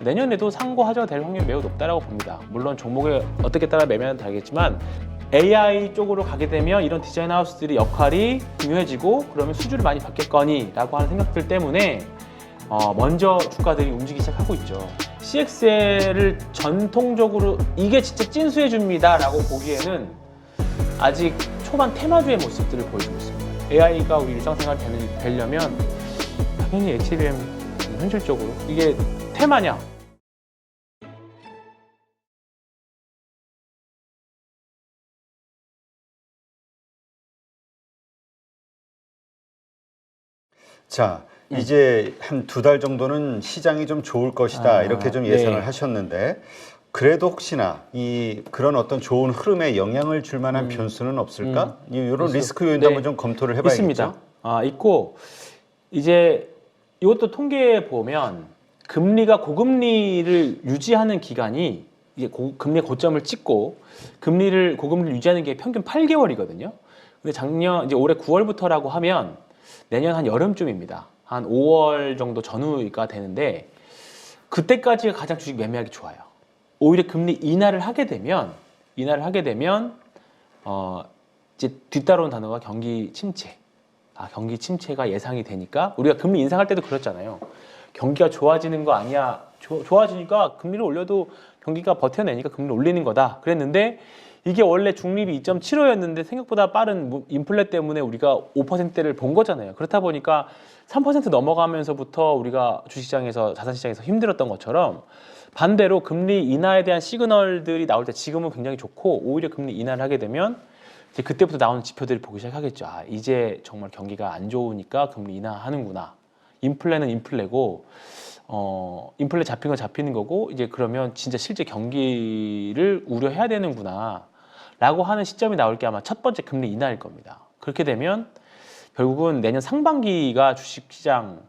내년에도 상고 하저가 될 확률이 매우 높다고 봅니다. 물론 종목에 어떻게 따라 매매는 다르겠지만 AI 쪽으로 가게 되면 이런 디자인 하우스들이 역할이 중요해지고 그러면 수주를 많이 받겠거니 라고 하는 생각들 때문에 먼저 주가들이 움직이기 시작하고 있죠. CXL을 전통적으로 이게 진짜 찐수해 줍니다 라고 보기에는 아직 초반 테마주의 모습들을 보여주고 있습니다. AI가 우리 일상생활 되려면 당연히 HBM 현실적으로 이게 테마냐? 자, 이제 한 2달 정도는 시장이 좀 좋을 것이다 이렇게 좀 예상을 네. 하셨는데 그래도 혹시나 그런 어떤 좋은 흐름에 영향을 줄 만한 변수는 없을까? 이런 리스크 요인도 한번 좀 검토를 해봐야겠죠. 있습니다. 있고 이제 이것도 통계에 보면 금리가 고금리를 유지하는 기간이 이제 금리의 고점을 찍고 고금리를 유지하는 게 평균 8개월이거든요. 근데 이제 올해 9월부터라고 하면 내년 한 여름쯤입니다. 한 5월 정도 전후가 되는데 그때까지가 가장 주식 매매하기 좋아요. 오히려 금리 인하를 하게 되면 이제 뒤따라오는 단어가 경기 침체. 경기 침체가 예상이 되니까 우리가 금리 인상할 때도 그랬잖아요. 경기가 좋아지는 거 아니야. 좋아지니까 금리를 올려도 경기가 버텨내니까 금리를 올리는 거다. 그랬는데 이게 원래 중립이 2.75였는데 생각보다 빠른 인플레 때문에 우리가 5%대를 본 거잖아요. 그렇다 보니까 3% 넘어가면서부터 우리가 주식시장에서 자산시장에서 힘들었던 것처럼 반대로 금리 인하에 대한 시그널들이 나올 때 지금은 굉장히 좋고 오히려 금리 인하를 하게 되면 이제 그때부터 나오는 지표들을 보기 시작하겠죠. 이제 정말 경기가 안 좋으니까 금리 인하하는구나. 인플레는 인플레고 인플레 잡힌 건 잡히는 거고 이제 그러면 진짜 실제 경기를 우려해야 되는구나 라고 하는 시점이 나올 게 아마 첫 번째 금리 인하일 겁니다. 그렇게 되면 결국은 내년 상반기가 주식시장으로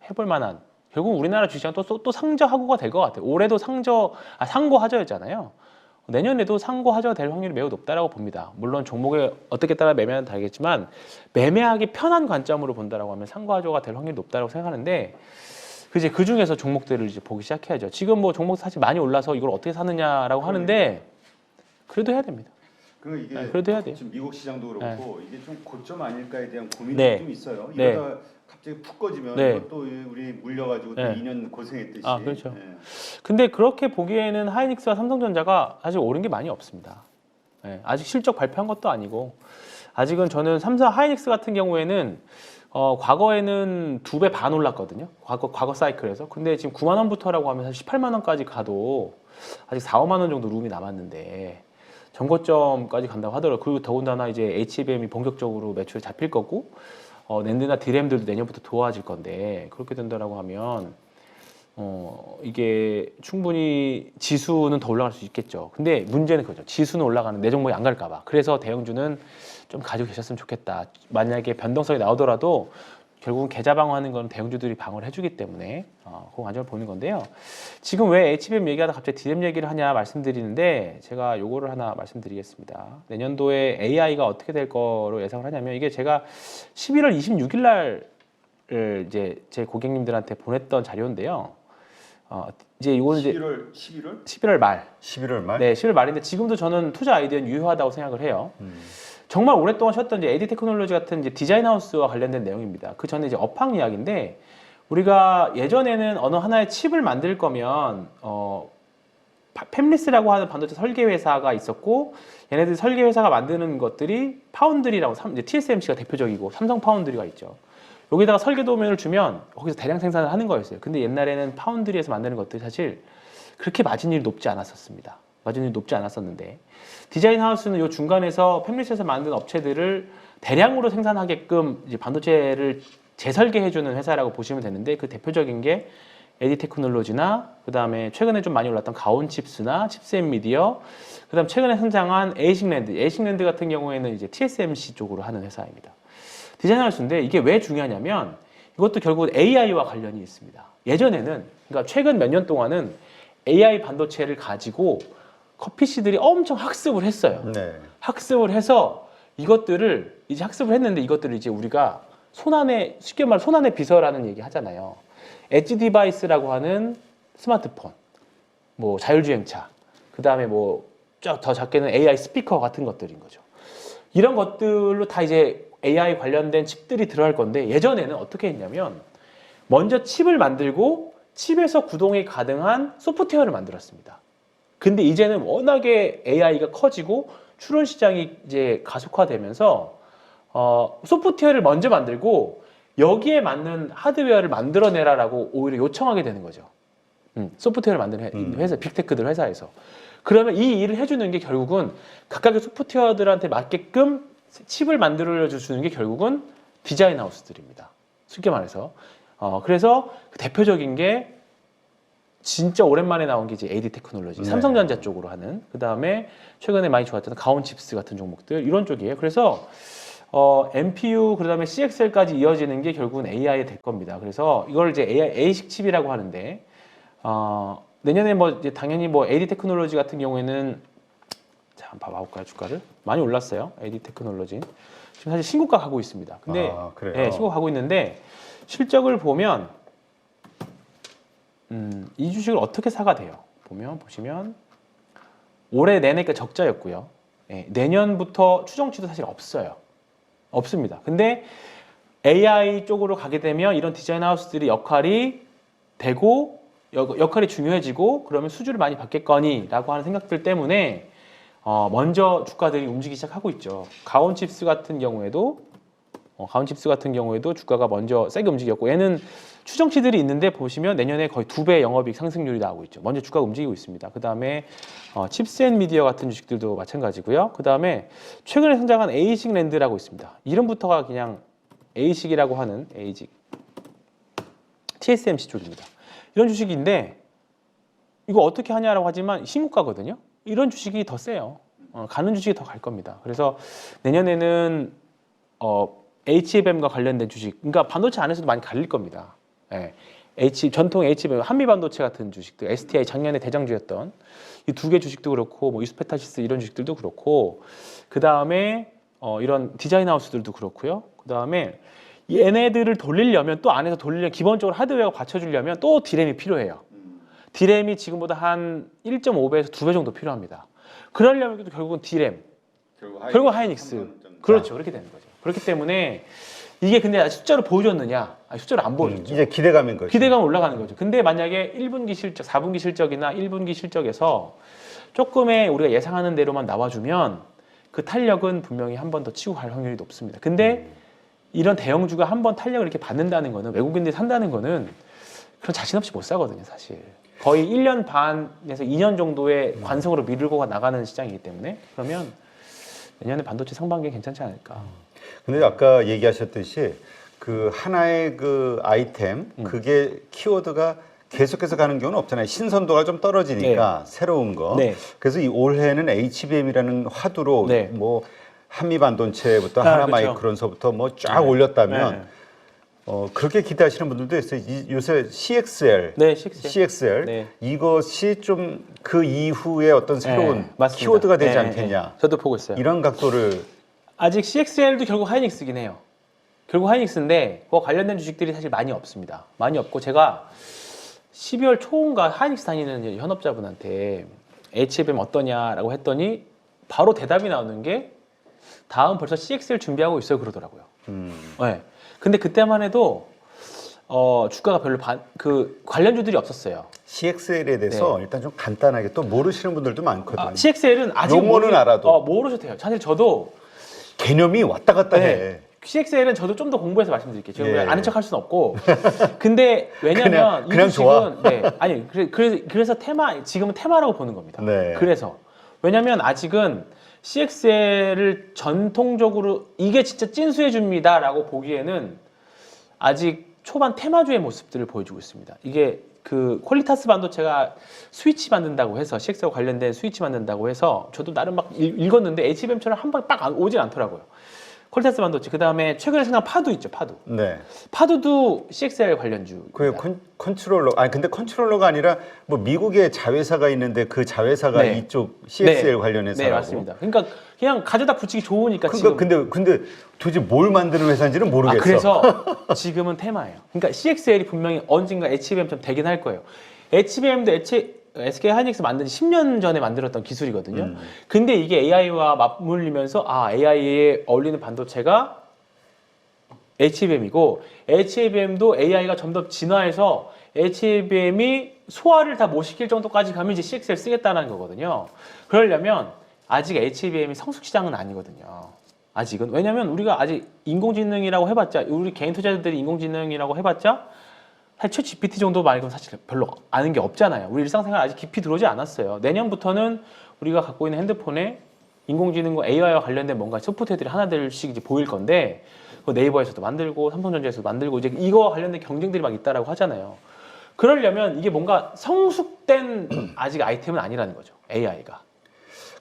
해볼 만한 결국 우리나라 주식시장 또 상저하고가 될 것 같아요. 올해도 상고 하저였잖아요. 내년에도 상고 하저가 될 확률이 매우 높다고 봅니다. 물론 종목에 어떻게 따라 매매는 다르겠지만 매매하기 편한 관점으로 본다라고 하면 상고 하저가 될 확률이 높다고 생각하는데 이제 그 중에서 종목들을 이제 보기 시작해야죠. 지금 뭐 종목 사실 많이 올라서 이걸 어떻게 사느냐라고 하는데 그래도 해야 됩니다. 이게 그래도 해야 돼요. 지금 미국 시장도 그렇고 이게 좀 고점 아닐까에 대한 고민이 네. 좀 있어요. 네. 이러다 갑자기 푹 꺼지면 네. 이것도 우리 물려가지고 또 네. 2년 고생했듯이. 그렇죠. 근데 그렇게 보기에는 하이닉스와 삼성전자가 아직 오른 게 많이 없습니다. 아직 실적 발표한 것도 아니고 아직은 저는 하이닉스 같은 경우에는 과거에는 2배 반 올랐거든요. 과거 사이클에서. 근데 지금 9만 원부터라고 하면 사실 18만 원까지 가도 아직 4, 5만 원 정도 룸이 남았는데 전고점까지 간다고 하더라고요. 그리고 더군다나 이제 HBM이 본격적으로 매출에 잡힐 거고 낸드나 디램들도 내년부터 도와질 건데 그렇게 된다라고 하면 이게 충분히 지수는 더 올라갈 수 있겠죠. 근데 문제는 그거죠. 지수는 올라가는 내 종목이 안 갈까 봐. 그래서 대형주는 좀 가지고 계셨으면 좋겠다. 만약에 변동성이 나오더라도 결국은 계좌 방어하는 건 대형주들이 방어를 해주기 때문에 그 관점을 보는 건데요. 지금 왜 HBM 얘기하다 갑자기 디램 얘기를 하냐 말씀드리는데 제가 요거를 하나 말씀드리겠습니다. 내년도에 AI가 어떻게 될 거로 예상을 하냐면 이게 제가 11월 26일 날 이제 제 고객님들한테 보냈던 자료인데요. 이제 이거는 이제 11월 말. 11월 말? 네, 11월 말인데 지금도 저는 투자 아이디어는 유효하다고 생각을 해요. 정말 오랫동안 쉬었던 이제 AD 테크놀로지 같은 이제 디자인 하우스와 관련된 내용입니다. 그 전에 이제 업황 이야기인데 우리가 예전에는 어느 하나의 칩을 만들 거면 팹리스라고 하는 반도체 설계 회사가 있었고 얘네들 설계 회사가 만드는 것들이 파운드리라고 이제 TSMC가 대표적이고 삼성 파운드리가 있죠. 여기다가 설계 도면을 주면 거기서 대량 생산을 하는 거였어요. 근데 옛날에는 파운드리에서 만드는 것들이 사실 그렇게 마진율이 높지 않았었습니다. 마진율이 높지 않았었는데 디자인 하우스는 이 중간에서 팹리스에서 만든 업체들을 대량으로 생산하게끔 이제 반도체를 재설계해주는 회사라고 보시면 되는데 그 대표적인 게 AD 테크놀로지나 그 다음에 최근에 좀 많이 올랐던 가온칩스나 칩스앤미디어 그 다음 최근에 성장한 에이식랜드 같은 경우에는 이제 TSMC 쪽으로 하는 회사입니다. 디자인 하우스인데 이게 왜 중요하냐면 이것도 결국 AI와 관련이 있습니다. 예전에는 그러니까 최근 몇 년 동안은 AI 반도체를 가지고 커피씨들이 엄청 학습을 했어요. 네. 학습을 해서 이것들을 이제 학습을 했는데 이것들을 이제 우리가 손안에 쉽게 말해 손안에 비서라는 얘기 하잖아요. 엣지 디바이스라고 하는 스마트폰, 뭐 자율주행차, 그 다음에 뭐 쫙 더 작게는 AI 스피커 같은 것들인 거죠. 이런 것들로 다 이제 AI 관련된 칩들이 들어갈 건데 예전에는 어떻게 했냐면 먼저 칩을 만들고 칩에서 구동이 가능한 소프트웨어를 만들었습니다. 근데 이제는 워낙에 AI가 커지고 추론 시장이 이제 가속화되면서 소프트웨어를 먼저 만들고 여기에 맞는 하드웨어를 만들어내라라고 오히려 요청하게 되는 거죠. 소프트웨어를 만드는 회사, 빅테크들 회사에서. 그러면 이 일을 해주는 게 결국은 각각의 소프트웨어들한테 맞게끔 칩을 만들어주는 게 결국은 디자인 하우스들입니다. 쉽게 말해서. 그래서 그 대표적인 게 진짜 오랜만에 나온 게 이제 AD 테크놀로지, 네. 삼성전자 쪽으로 하는, 그 다음에 최근에 많이 좋았던 가온칩스 같은 종목들, 이런 쪽이에요. 그래서 MPU, 그 다음에 CXL까지 이어지는 게 결국은 AI에 될 겁니다. 그래서 이걸 이제 A식 칩이라고 하는데, 내년에 뭐 이제 당연히 뭐 AD 테크놀로지 같은 경우에는 자, 한번 봐볼까요, 주가를? 많이 올랐어요. AD 테크놀로지. 지금 사실 신고가 가고 있습니다. 근데 그래요? 네, 신고가 가고 있는데 실적을 보면 이 주식을 어떻게 사가 돼요? 보시면 올해 내내가 적자였고요. 네, 내년부터 추정치도 사실 없어요. 없습니다. 근데 AI 쪽으로 가게 되면 이런 디자인 하우스들이 역할이 되고 역할이 중요해지고 그러면 수주를 많이 받겠거니라고 하는 생각들 때문에 먼저 주가들이 움직이기 시작하고 있죠. 가온칩스 같은 경우에도 주가가 먼저 세게 움직였고 얘는 추정치들이 있는데 보시면 내년에 거의 2배 영업이익 상승률이 나오고 있죠. 먼저 주가가 움직이고 있습니다. 그 다음에 칩스앤미디어 같은 주식들도 마찬가지고요. 그 다음에 최근에 성장한 에이식 랜드라고 있습니다. 이름부터가 그냥 에이식이라고 하는 에이식 TSMC 쪽입니다. 이런 주식인데 이거 어떻게 하냐라고 하지만 신고가거든요. 이런 주식이 더 세요. 가는 주식이 더 갈 겁니다. 그래서 내년에는 HBM과 관련된 주식, 그러니까 반도체 안에서도 많이 갈릴 겁니다. 예. 전통 HBM, 한미반도체 같은 주식들, STI 작년에 대장주였던 이 두 개 주식도 그렇고, 뭐 이스페타시스 이런 주식들도 그렇고, 그 다음에 이런 디자인 하우스들도 그렇고요. 그 다음에 얘네들을 돌리려면 또 안에서 돌리려면 기본적으로 하드웨어가 받쳐주려면 또 디램이 필요해요. 디램이 지금보다 한 1.5배에서 2배 정도 필요합니다. 그러려면 결국은 디램, 결국 하이닉스. 그렇죠. 그렇게 되는 거죠. 그렇기 때문에 이게 근데 숫자로 보여줬느냐? 숫자로 안 보여줬죠. 이제 기대감인 거죠. 기대감 올라가는 거죠. 근데 만약에 1분기 실적, 4분기 실적이나 1분기 실적에서 조금의 우리가 예상하는 대로만 나와주면 그 탄력은 분명히 한 번 더 치고 갈 확률이 높습니다. 근데 이런 대형주가 한 번 탄력을 이렇게 받는다는 거는 외국인들이 산다는 거는 그런 자신 없이 못 사거든요, 사실. 거의 1년 반에서 2년 정도의 관성으로 밀고 나가는 시장이기 때문에 그러면 내년에 반도체 상반기에 괜찮지 않을까. 근데 아까 얘기하셨듯이 그 하나의 그 아이템 그게 키워드가 계속해서 가는 경우는 없잖아요. 신선도가 좀 떨어지니까 새로운 거. 네. 그래서 이 올해는 HBM이라는 화두로 네. 뭐 한미반도체부터 하나마이크론서부터 뭐 쫙 올렸다면 그렇게 기대하시는 분들도 있어요. 요새 CXL, 네, CXL 네. 이것이 좀 그 이후에 어떤 새로운 맞습니다. 키워드가 되지 않겠냐. 저도 보고 있어요. 이런 각도를 아직 CXL도 결국 하이닉스긴 해요. 결국 하이닉스인데 그거 관련된 주식들이 사실 많이 없습니다. 많이 없고 제가 12월 초인가 하이닉스 다니는 현업자분한테 HBM 어떠냐라고 했더니 바로 대답이 나오는 게 다음 벌써 CXL 준비하고 있어요 그러더라고요. 네. 근데 그때만 해도 주가가 별로 그 관련주들이 없었어요. CXL에 대해서 일단 좀 간단하게 또 모르시는 분들도 많거든요. CXL은 아직 용어는 알아도 모르셔도 돼요. 사실 저도 개념이 왔다 갔다 해. CXL은 저도 좀 더 공부해서 말씀드릴게요. 지금 예. 아는 척 할 수는 없고. 근데 왜냐면 그냥 이 주식은 좋아. 아니 그래서 지금은 테마라고 보는 겁니다. 네. 그래서 왜냐면 아직은 CXL을 전통적으로 이게 진짜 찐수해 줍니다라고 보기에는 아직 초반 테마주의 모습들을 보여주고 있습니다. 이게 그 퀄리타스 반도체가 스위치 만든다고 해서 CX와 관련된 스위치 만든다고 해서 저도 나름 막 읽었는데 HBM처럼 한 방에 빡 오진 않더라고요. 퀄리타스 반도체. 그 다음에 최근에 생각한 파도 있죠, 파도. 네. 파도도 CXL 관련주. 그 컨트롤러. 아니 근데 컨트롤러가 아니라 뭐 미국의 자회사가 있는데 그 자회사가 네. 이쪽 CXL 네. 관련해서. 네, 맞습니다. 그러니까 그냥 가져다 붙이기 좋으니까 그러니까 지금. 근데 도대체 뭘 만드는 회사인지는 모르겠어. 그래서 지금은 테마예요. 그러니까 CXL이 분명히 언젠가 HBM처럼 되긴 할 거예요. HBM도 SK 하이닉스 만든 지 10년 전에 만들었던 기술이거든요. 근데 이게 AI와 맞물리면서 AI에 어울리는 반도체가 HBM이고 HBM도 AI가 점 더 진화해서 HBM이 소화를 다 못 시킬 정도까지 가면 이제 CXL 쓰겠다는 거거든요. 그러려면 아직 HBM이 성숙 시장은 아니거든요. 아직은. 왜냐면 우리가 아직 인공지능이라고 해봤자 우리 개인 투자자들이 인공지능이라고 해봤자 사실 챗 GPT 정도 말고는 사실 별로 아는 게 없잖아요. 우리 일상생활 아직 깊이 들어오지 않았어요. 내년부터는 우리가 갖고 있는 핸드폰에 인공지능과 AI와 관련된 뭔가 소프트웨어들이 하나둘씩 이제 보일 건데 네이버에서도 만들고 삼성전자에서도 만들고 이제 이거와 관련된 경쟁들이 막 있다라고 하잖아요. 그러려면 이게 뭔가 성숙된 아직 아이템은 아니라는 거죠. AI가.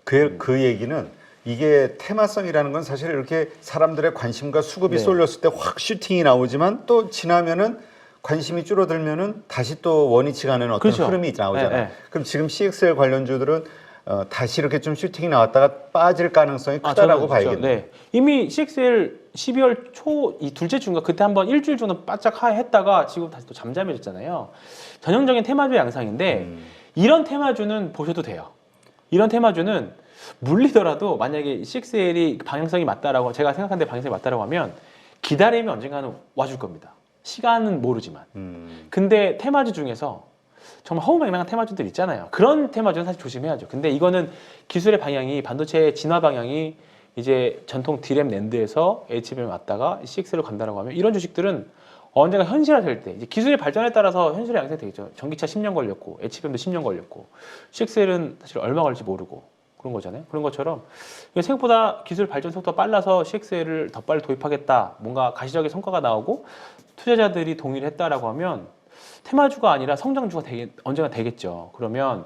그 얘기는 이게 테마성이라는 건 사실 이렇게 사람들의 관심과 수급이 네. 쏠렸을 때 확 슈팅이 나오지만 또 지나면은 관심이 줄어들면은 다시 또 원위치가 않은 어떤 그렇죠. 흐름이 나오잖아요. 네, 네. 그럼 지금 CXL 관련주들은 다시 이렇게 좀 슈팅이 나왔다가 빠질 가능성이 크다라고 봐야겠네요. 네. 이미 CXL 12월 초 이 둘째 주인가 그때 한번 일주일 정도 바짝 했다가 지금 다시 또 잠잠해졌잖아요. 전형적인 테마주 양상인데 이런 테마주는 보셔도 돼요. 이런 테마주는 물리더라도 만약에 CXL이 방향성이 맞다라고 제가 생각하는데 방향성이 맞다라고 하면 기다리면 언젠가는 와줄 겁니다. 시간은 모르지만. 근데 테마주 중에서 정말 허무맹랑한 테마주들 있잖아요. 그런 테마주는 사실 조심해야죠. 근데 이거는 기술의 방향이 반도체의 진화 방향이 이제 전통 D램 낸드에서 HBM 왔다가 CXL로 간다라고 하면 이런 주식들은 언젠가 현실화될 때 이제 기술의 발전에 따라서 현실화 양상이 되겠죠. 전기차 10년 걸렸고 HBM도 10년 걸렸고 CXL은 사실 얼마 걸릴지 모르고 그런 거잖아요. 그런 것처럼 생각보다 기술 발전 속도가 빨라서 CXL을 더 빨리 도입하겠다. 뭔가 가시적인 성과가 나오고 투자자들이 동의를 했다라고 하면 테마주가 아니라 성장주가 언젠가 되겠죠. 그러면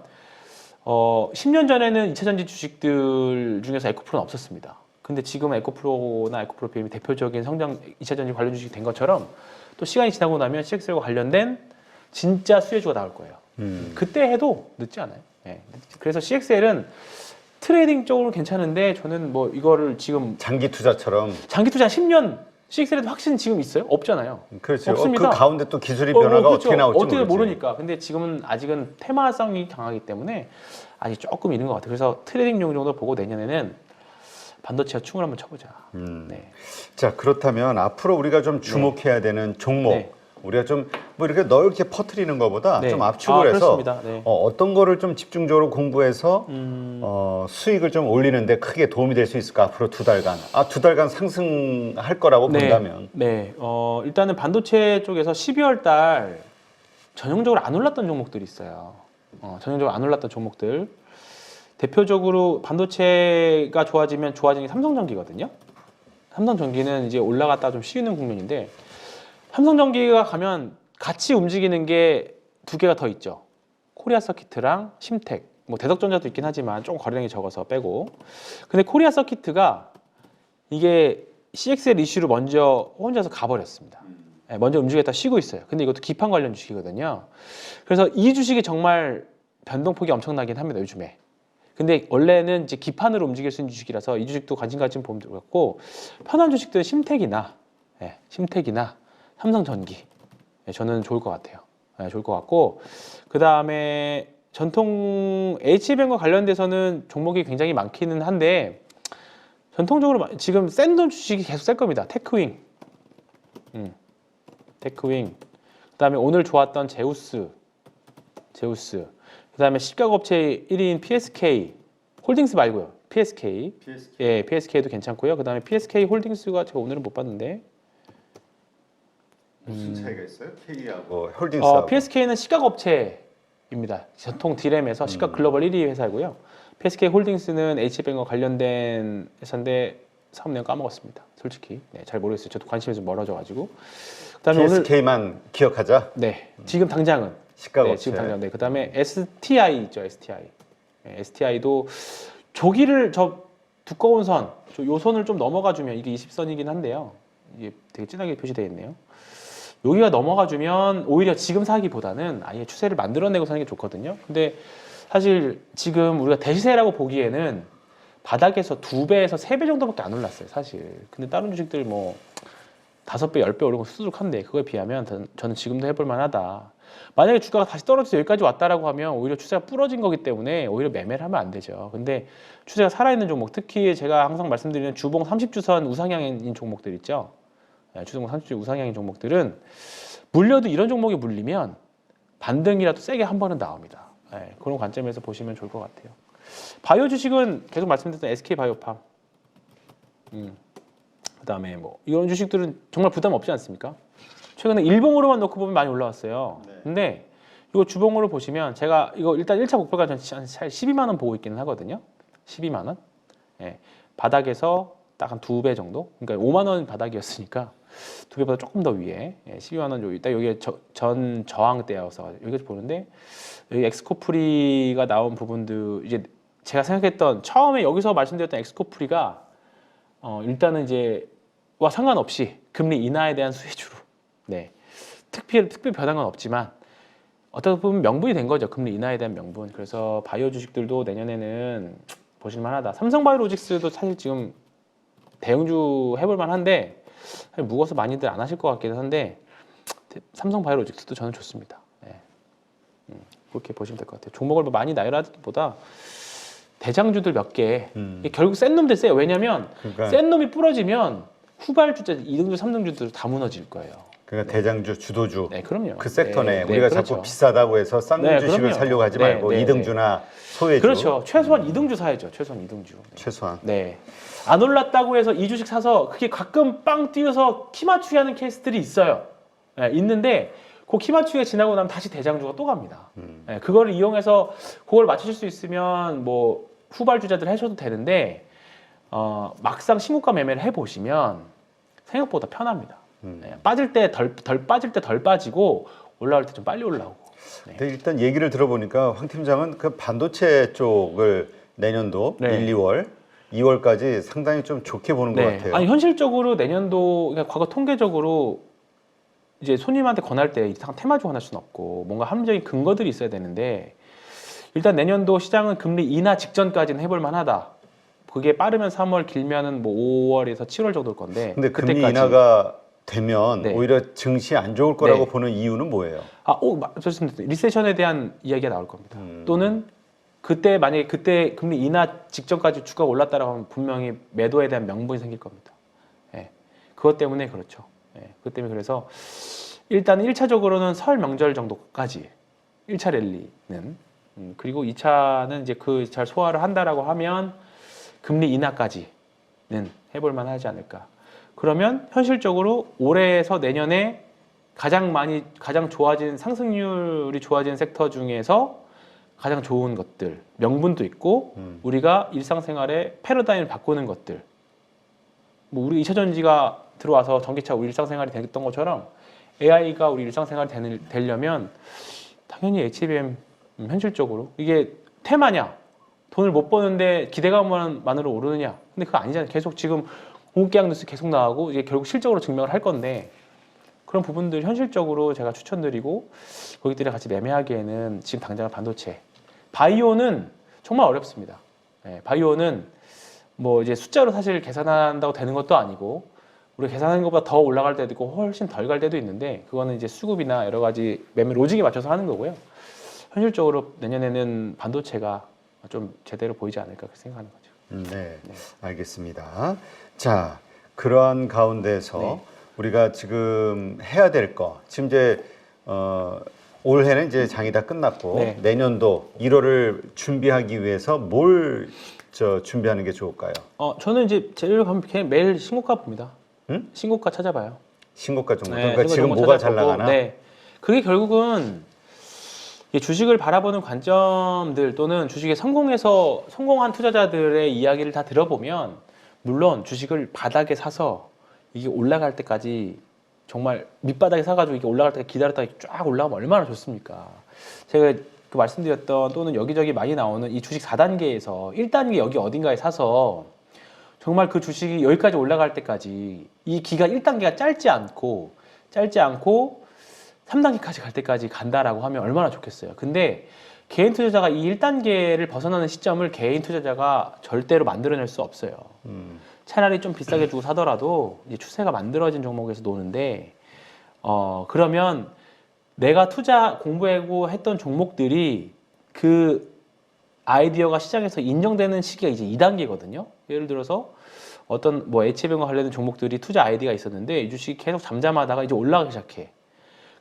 10년 전에는 2차전지 주식들 중에서 에코프로는 없었습니다. 근데 지금 에코프로나 에코프로 BM이 대표적인 성장 2차전지 관련 주식이 된 것처럼 또 시간이 지나고 나면 CXL과 관련된 진짜 수혜주가 나올 거예요. 그때 해도 늦지 않아요. 네. 그래서 CXL은 트레이딩 쪽으로 괜찮은데 저는 뭐 이거를 지금 장기 투자처럼. 장기 투자 10년 CXL에도 확신 지금 있어요? 없잖아요. 그렇죠. 없습니다. 그 가운데 또 기술의 변화가 그렇죠. 어떻게 나올지 어떻게 모르지. 모르니까. 근데 지금은 아직은 테마성이 강하기 때문에 아직 조금 이른 것 같아요. 그래서 트레이딩용 정도 보고 내년에는 반도체와 춤을 한번 쳐보자. 네. 자, 그렇다면 앞으로 우리가 좀 주목해야 되는 종목. 네. 우리가 좀 뭐 이렇게 넓게 퍼뜨리는 것보다 네. 좀 압축을 해서 그렇습니다. 네. 어떤 거를 좀 집중적으로 공부해서 수익을 좀 올리는데 크게 도움이 될 수 있을까? 앞으로 2달간. 2달간 상승할 거라고 본다면. 네. 일단은 반도체 쪽에서 12월 달 전형적으로 안 올랐던 종목들이 있어요. 전형적으로 안 올랐던 종목들. 대표적으로 반도체가 좋아지면 좋아지는 게 삼성전기거든요. 삼성전기는 이제 올라갔다가 좀 쉬는 국면인데 삼성전기가 가면 같이 움직이는 게 두 개가 더 있죠. 코리아 서키트랑 심텍. 뭐 대덕전자도 있긴 하지만 좀 거래량이 적어서 빼고. 근데 코리아 서키트가 이게 CXL 이슈로 먼저 혼자서 가버렸습니다. 네, 먼저 움직였다 쉬고 있어요. 근데 이것도 기판 관련 주식이거든요. 그래서 이 주식이 정말 변동폭이 엄청나긴 합니다. 요즘에. 근데 원래는 이제 기판으로 움직일 수 있는 주식이라서 이 주식도 관심 가지면 보면 되겠고 편한 주식들은 심텍이나 삼성전기 저는 좋을 것 같아요. 좋을 것 같고 그 다음에 전통 HBM과 관련돼서는 종목이 굉장히 많기는 한데 전통적으로 지금 센 돈 주식이 계속 셀 겁니다. 테크윙, 테크윙. 그 다음에 오늘 좋았던 제우스. 그 다음에 시가업체 1위인 PSK 홀딩스 말고요. PSK. 예, PSK도 괜찮고요. 그 다음에 PSK 홀딩스가 제가 오늘은 못 봤는데. 무슨 차이가 있어요? K하고 홀딩스하고. PSK는 시가업체입니다. 전통 D램에서 시가 글로벌 1위 회사고요. PSK 홀딩스는 HBM과 관련된 회사인데 사업 내용 까먹었습니다. 솔직히 잘 모르겠어요. 저도 관심이 좀 멀어져가지고. 그다음에 PSK만 기억하자. 네, 지금 당장은 시가업체. 지금 당장. 네, 그다음에 STI 있죠. STI. STI도 조기를 두꺼운 선, 요 선을 좀 넘어가주면 이게 20선이긴 한데요. 이게 되게 진하게 표시되어 있네요. 여기가 넘어가주면 오히려 지금 사기보다는 아예 추세를 만들어내고 사는 게 좋거든요. 근데 사실 지금 우리가 대시세라고 보기에는 바닥에서 2배에서 3배 정도밖에 안 올랐어요, 사실. 근데 다른 주식들 뭐 5배, 10배 오른 거 수두룩한데 그거에 비하면 저는 지금도 해볼 만하다. 만약에 주가가 다시 떨어져서 여기까지 왔다라고 하면 오히려 추세가 부러진 거기 때문에 오히려 매매를 하면 안 되죠. 근데 추세가 살아있는 종목, 특히 제가 항상 말씀드리는 주봉 30주선 우상향인 종목들 있죠. 주봉 30주 우상향인 종목들은 물려도 이런 종목이 물리면 반등이라도 세게 한 번은 나옵니다. 그런 관점에서 보시면 좋을 것 같아요. 바이오 주식은 계속 말씀드렸던 SK바이오팜, 그다음에 뭐 이런 주식들은 정말 부담 없지 않습니까? 최근에 일봉으로만 놓고 보면 많이 올라왔어요. 네. 근데 이거 주봉으로 보시면 제가 이거 일단 1차 목표가 한 12만 원 보고 있기는 하거든요. 12만 원. 바닥에서 딱 한 2배 정도. 그러니까 5만 원 바닥이었으니까 2배보다 조금 더 위에 12만 원 여기 딱 여기에 전 저항대여서 여기서 보는데 여기 엑스코프리가 나온 부분도 이제 제가 생각했던 처음에 여기서 말씀드렸던 엑스코프리가 일단은 이제 와 상관없이 금리 인하에 대한 수혜주로 특별 변한 건 없지만 어떻게 보면 명분이 된 거죠. 금리 인하에 대한 명분. 그래서 바이오 주식들도 내년에는 보실만하다. 삼성바이오로직스도 사실 지금 대형주 해볼만 한데 무거워서 많이들 안 하실 것 같기도 한데 삼성바이오로직스도 저는 좋습니다. 그렇게 보시면 될 것 같아요. 종목을 많이 나열하기보다 대장주들 몇 개. 결국 센 놈들 세요. 왜냐면 그러니까, 센 놈이 부러지면 후발주자 2등주, 3등주들 다 무너질 거예요. 그러니까 대장주, 주도주 네, 그럼요. 그 섹터네. 네, 우리가 그렇죠. 자꾸 비싸다고 해서 싼 네, 주식을 그럼요. 살려고 하지 네, 말고 네, 2등주나 소외주. 그렇죠. 최소한 2등주 사야죠. 최소한 2등주. 최소한. 네. 안 올랐다고 해서 이 주식 사서 그게 가끔 빵 뛰어서 키 맞추기 하는 케이스들이 있어요. 있는데 그 키 맞추기가 지나고 나면 다시 대장주가 또 갑니다. 그거를 이용해서 그걸 맞추실 수 있으면 뭐 후발주자들 하셔도 되는데 막상 신고가 매매를 해보시면 생각보다 편합니다. 빠질 때 덜 빠질 때 덜 빠지고 올라올 때 좀 빨리 올라오고. 근데 일단 얘기를 들어보니까 황 팀장은 그 반도체 쪽을 내년도 1, 2월, 2월까지 상당히 좀 좋게 보는 것 같아요. 아니 현실적으로 내년도 그러니까 과거 통계적으로 이제 손님한테 권할 때 이상 테마주 권할 수는 없고 뭔가 합리적인 근거들이 있어야 되는데 일단 내년도 시장은 금리 인하 직전까지는 해볼 만하다. 그게 빠르면 3월, 길면은 뭐 5월에서 7월 정도일 건데. 근데 금리 인하가 되면 네. 오히려 증시 안 좋을 거라고 네. 보는 이유는 뭐예요? 좋습니다. 리세션에 대한 이야기가 나올 겁니다. 또는 그때 만약에 그때 금리 인하 직전까지 주가가 올랐다라고 하면 분명히 매도에 대한 명분이 생길 겁니다. 그것 때문에 그렇죠. 그것 때문에 그래서 일단 1차적으로는 설 명절 정도까지 1차 랠리는 그리고 2차는 이제 그 잘 소화를 한다라고 하면 금리 인하까지는 해볼만 하지 않을까. 그러면 현실적으로 올해에서 내년에 가장 좋아진 상승률이 좋아진 섹터 중에서 가장 좋은 것들 명분도 있고 우리가 일상생활의 패러다임을 바꾸는 것들 뭐 우리 2차 전지가 들어와서 전기차 우리 일상생활이 됐던 것처럼 AI가 우리 일상생활이 되려면 당연히 HBM 현실적으로 이게 테마냐 돈을 못 버는데 기대감만으로 오르느냐 근데 그거 아니잖아요. 계속 지금 공급계약 뉴스 계속 나오고 이게 결국 실적으로 증명을 할 건데 그런 부분들 현실적으로 제가 추천드리고 거기들이 같이 매매하기에는 지금 당장 반도체 바이오는 정말 어렵습니다. 바이오는 뭐 이제 숫자로 사실 계산한다고 되는 것도 아니고 우리가 계산하는 것보다 더 올라갈 때도 있고 훨씬 덜 갈 때도 있는데 그거는 이제 수급이나 여러 가지 매매 로직에 맞춰서 하는 거고요. 현실적으로 내년에는 반도체가 좀 제대로 보이지 않을까 그렇게 생각하는 거죠. 네, 알겠습니다. 자, 그러한 가운데서 우리가 지금 해야 될 거, 지금 이제 올해는 이제 장이 다 끝났고 내년도 1월을 준비하기 위해서 뭘 준비하는 게 좋을까요? 저는 이제 제일 가면 매일 신고가 봅니다. 신고가 찾아봐요. 신고가 정도. 그러니까 지금 뭐가 잘 나가나? 그게 결국은 주식을 바라보는 관점들 또는 주식에 성공한 투자자들의 이야기를 다 들어보면 물론 주식을 바닥에 사서 이게 올라갈 때까지 정말 밑바닥에 사가지고 이게 올라갈 때까지 기다렸다가 쫙 올라가면 얼마나 좋습니까? 제가 그 말씀드렸던 또는 여기저기 많이 나오는 이 주식 4단계에서 1단계 여기 어딘가에 사서 정말 그 주식이 여기까지 올라갈 때까지 이 기간 1단계가 짧지 않고 3단계까지 갈 때까지 간다라고 하면 얼마나 좋겠어요. 근데 개인 투자자가 이 1단계를 벗어나는 시점을 개인 투자자가 절대로 만들어낼 수 없어요. 차라리 좀 비싸게 주고 사더라도 이제 추세가 만들어진 종목에서 노는데 그러면 내가 투자 공부하고 했던 종목들이 그 아이디어가 시장에서 인정되는 시기가 이제 2단계거든요. 예를 들어서 어떤 뭐 H병과 관련된 종목들이 투자 아이디어가 있었는데 이 주식이 계속 잠잠하다가 이제 올라가기 시작해.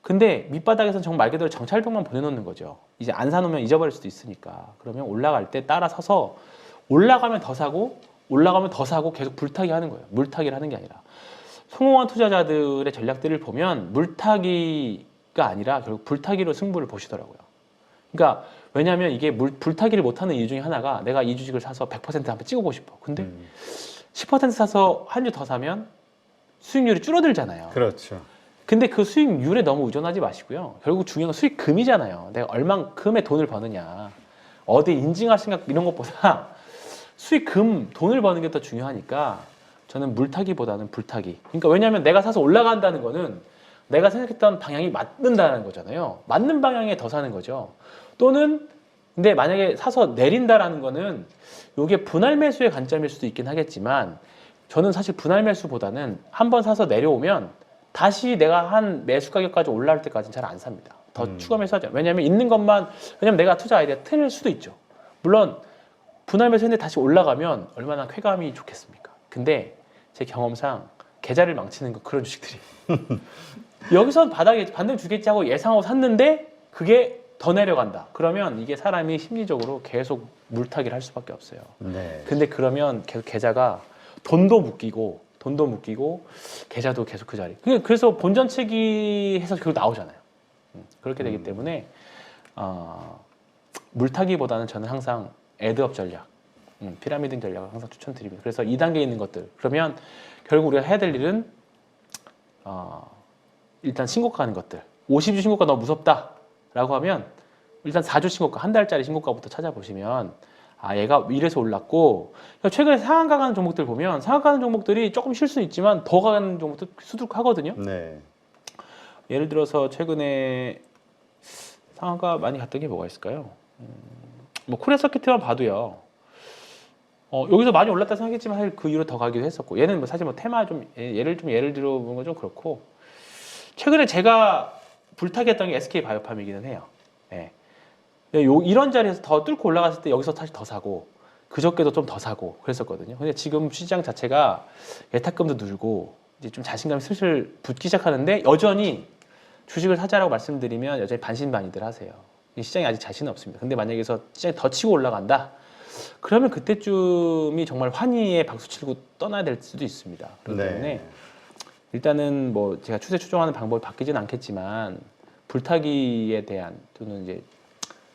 근데 밑바닥에서는 정말 말 그대로 정찰병만 보내놓는 거죠. 이제 안 사놓으면 잊어버릴 수도 있으니까. 그러면 올라갈 때 따라 서서 올라가면 더 사고 올라가면 더 사고 계속 불타기 하는 거예요. 물타기를 하는 게 아니라. 성공한 투자자들의 전략들을 보면 물타기가 아니라 결국 불타기로 승부를 보시더라고요. 그러니까 왜냐하면 이게 불타기를 못하는 이유 중에 하나가 내가 이 주식을 사서 100% 한번 찍어보고 싶어. 근데 10% 사서 한 주 더 사면 수익률이 줄어들잖아요. 그렇죠. 근데 그 수익률에 너무 의존하지 마시고요. 결국 중요한 건 수익금이잖아요. 내가 얼만큼의 돈을 버느냐. 어디 인증할 생각 이런 것보다 수익금, 돈을 버는 게 더 중요하니까 저는 물타기보다는 불타기. 그러니까 왜냐하면 내가 사서 올라간다는 거는 내가 생각했던 방향이 맞는다는 거잖아요. 맞는 방향에 더 사는 거죠. 또는 근데 만약에 사서 내린다라는 거는 이게 분할 매수의 관점일 수도 있긴 하겠지만 저는 사실 분할 매수보다는 한번 사서 내려오면 다시 내가 한 매수 가격까지 올라올 때까지는 잘 안 삽니다. 더 추가 매수하죠. 왜냐하면 있는 것만 왜냐면 내가 투자 아이디어 틀릴 수도 있죠. 물론 분할 매수했는데 다시 올라가면 얼마나 쾌감이 좋겠습니까? 근데 제 경험상 계좌를 망치는 거 그런 주식들이 여기선 바닥에 반등 주겠지 하고 예상하고 샀는데 그게 더 내려간다. 그러면 이게 사람이 심리적으로 계속 물타기를 할 수밖에 없어요. 네. 근데 그러면 계속 계좌가 돈도 묶이고 계좌도 계속 그 자리. 그래서 본전치기해서 결국 나오잖아요. 그렇게 되기 때문에 물타기보다는 저는 항상 애드업 전략, 피라미드 전략을 항상 추천드립니다. 그래서 2단계에 있는 것들. 그러면 결국 우리가 해야 될 일은 일단 신고가하는 것들. 50주 신고가 너무 무섭다라고 하면 일단 4주 신고가, 한 달짜리 신고가부터 찾아보시면 아 얘가 이래서 올랐고 최근에 상한가 가는 종목들 보면 상한가 가는 종목들이 조금 쉴 수는 있지만 더 가는 종목도 수두룩하거든요. 네. 예를 들어서 최근에 상한가 많이 갔던 게 뭐가 있을까요? 뭐 코리아 서킷만 봐도요. 여기서 많이 올랐다 생각했지만 사실 그 이후로 더 가기도 했었고 얘는 뭐 사실 뭐 테마 좀 예를 들어보는 건 좀 그렇고 최근에 제가 불타기했던 게 SK 바이오팜이기는 해요. 예. 이런 자리에서 더 뚫고 올라갔을 때 여기서 사실 더 사고 그저께도 좀 더 사고 그랬었거든요. 근데 지금 시장 자체가 예탁금도 늘고 이제 좀 자신감이 슬슬 붙기 시작하는데 여전히 주식을 사자라고 말씀드리면 여전히 반신반의들 하세요. 이 시장에 아직 자신은 없습니다. 근데 만약에 여기서 시장이 더 치고 올라간다. 그러면 그때쯤이 정말 환희의 박수 치고 떠나야 될 수도 있습니다. 그렇기 때문에 일단은 뭐 제가 추세 추종하는 방법이 바뀌지는 않겠지만 불타기에 대한 또는 이제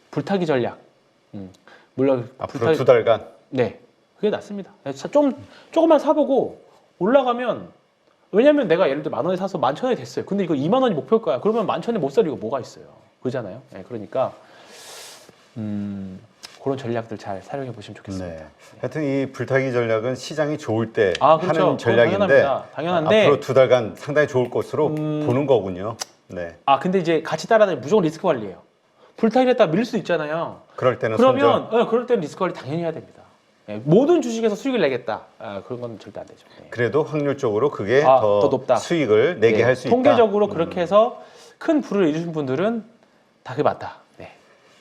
불타기 전략. 물론 앞으로 2달간. 네, 그게 낫습니다. 조금만 사보고 올라가면 왜냐면 내가 예를 들어 10,000원에 사서 11,000원이 됐어요. 근데 이거 2만 원이 목표일 거야. 그러면 11,000원에 못 살 이유가 뭐가 있어요? 그러잖아요. 네, 그러니까 그런 전략들 잘 활용해 보시면 좋겠습니다. 네. 하여튼 이 불타기 전략은 시장이 좋을 때 그렇죠. 하는 전략인데 당연한데 앞으로 2달간 상당히 좋을 것으로 보는 거군요. 네. 근데 이제 같이 따라다니면 무조건 리스크 관리예요. 불타기를 했다가 밀릴 수 있잖아요. 그럴 때는 그럴 때는 리스크 관리 당연히 해야 됩니다. 네, 모든 주식에서 수익을 내겠다. 그런 건 절대 안 되죠. 네. 그래도 확률적으로 그게 더 높다. 수익을 내게 할 수 있다. 통계적으로 그렇게 해서 큰 부를 이루신 분들은 다 그게 맞다. 네.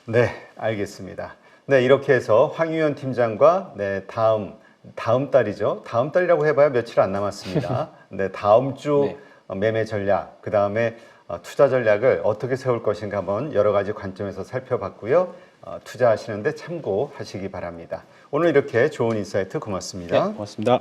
네, 알겠습니다. 네, 이렇게 해서 황유연 팀장과 다음 달이죠. 다음 달이라고 해봐야 며칠 안 남았습니다. 네, 다음 주 매매 전략, 그 다음에 투자 전략을 어떻게 세울 것인가 한번 여러 가지 관점에서 살펴봤고요. 투자하시는데 참고하시기 바랍니다. 오늘 이렇게 좋은 인사이트 고맙습니다. 네, 고맙습니다.